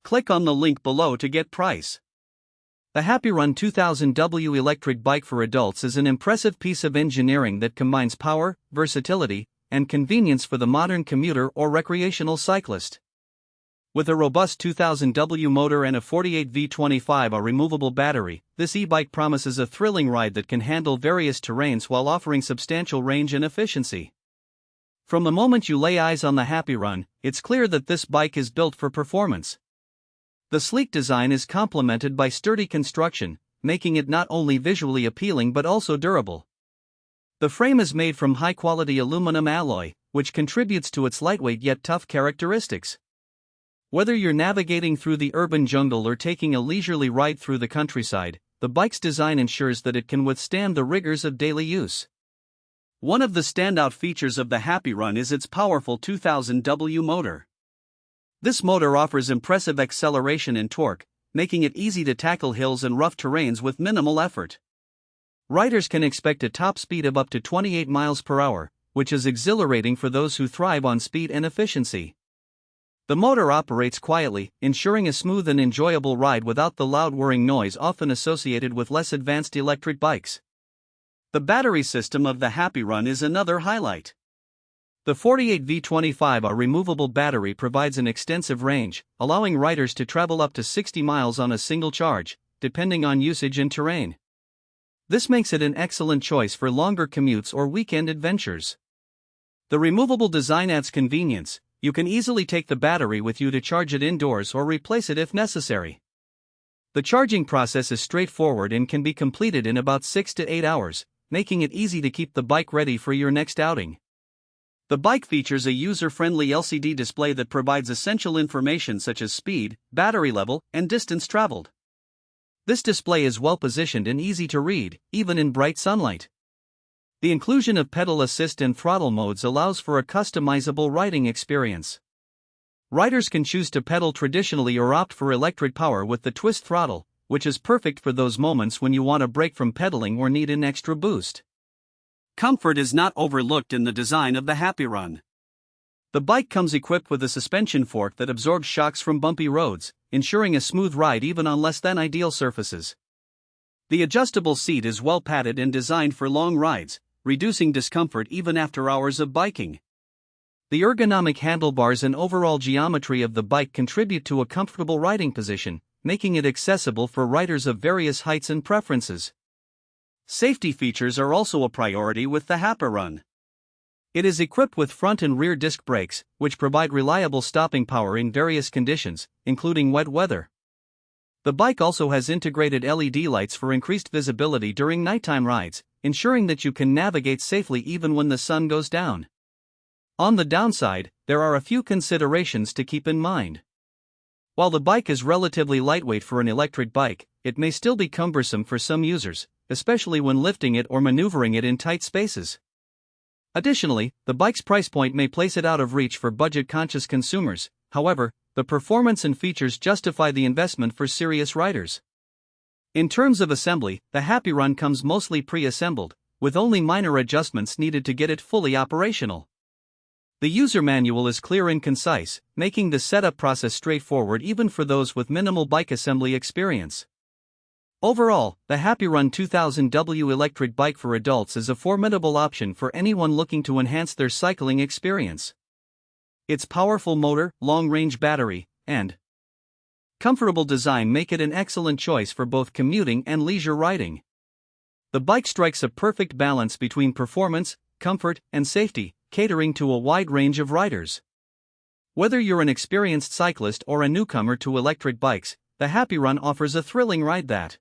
Click on the link below to get price. The HAPPYRUN 2000W electric bike for adults is an impressive piece of engineering that combines power, versatility, and convenience for the modern commuter or recreational cyclist. With a robust 2000W motor and a 48V 25Ah removable battery, this e-bike promises a thrilling ride that can handle various terrains while offering substantial range and efficiency. From the moment you lay eyes on the HAPPYRUN, it's clear that this bike is built for performance. The sleek design is complemented by sturdy construction, making it not only visually appealing but also durable. The frame is made from high-quality aluminum alloy, which contributes to its lightweight yet tough characteristics. Whether you're navigating through the urban jungle or taking a leisurely ride through the countryside, the bike's design ensures that it can withstand the rigors of daily use. One of the standout features of the HAPPYRUN is its powerful 2000W motor. This motor offers impressive acceleration and torque, making it easy to tackle hills and rough terrains with minimal effort. Riders can expect a top speed of up to 28 miles per hour, which is exhilarating for those who thrive on speed and efficiency. The motor operates quietly, ensuring a smooth and enjoyable ride without the loud whirring noise often associated with less advanced electric bikes. The battery system of the HAPPYRUN is another highlight. The 48V 25Ah removable battery provides an extensive range, allowing riders to travel up to 60 miles on a single charge, depending on usage and terrain. This makes it an excellent choice for longer commutes or weekend adventures. The removable design adds convenience. You can easily take the battery with you to charge it indoors or replace it if necessary. The charging process is straightforward and can be completed in about 6 to 8 hours, making it easy to keep the bike ready for your next outing. The bike features a user-friendly LCD display that provides essential information such as speed, battery level, and distance traveled. This display is well positioned and easy to read, even in bright sunlight. The inclusion of pedal assist and throttle modes allows for a customizable riding experience. Riders can choose to pedal traditionally or opt for electric power with the twist throttle, which is perfect for those moments when you want a break from pedaling or need an extra boost. Comfort is not overlooked in the design of the HAPPYRUN. The bike comes equipped with a suspension fork that absorbs shocks from bumpy roads, ensuring a smooth ride even on less than ideal surfaces. The adjustable seat is well padded and designed for long rides, reducing discomfort even after hours of biking. The ergonomic handlebars and overall geometry of the bike contribute to a comfortable riding position, making it accessible for riders of various heights and preferences. Safety features are also a priority with the HAPPYRUN. It is equipped with front and rear disc brakes, which provide reliable stopping power in various conditions, including wet weather. The bike also has integrated LED lights for increased visibility during nighttime rides, ensuring that you can navigate safely even when the sun goes down. On the downside, there are a few considerations to keep in mind. While the bike is relatively lightweight for an electric bike, it may still be cumbersome for some users, especially when lifting it or maneuvering it in tight spaces. Additionally, the bike's price point may place it out of reach for budget-conscious consumers. However, the performance and features justify the investment for serious riders. In terms of assembly, the HAPPYRUN comes mostly pre-assembled, with only minor adjustments needed to get it fully operational. The user manual is clear and concise, making the setup process straightforward even for those with minimal bike assembly experience. Overall, the HAPPYRUN 2000W electric bike for adults is a formidable option for anyone looking to enhance their cycling experience. Its powerful motor, long-range battery, and comfortable design make it an excellent choice for both commuting and leisure riding. The bike strikes a perfect balance between performance, comfort, and safety, catering to a wide range of riders. Whether you're an experienced cyclist or a newcomer to electric bikes, the HAPPYRUN offers a thrilling ride that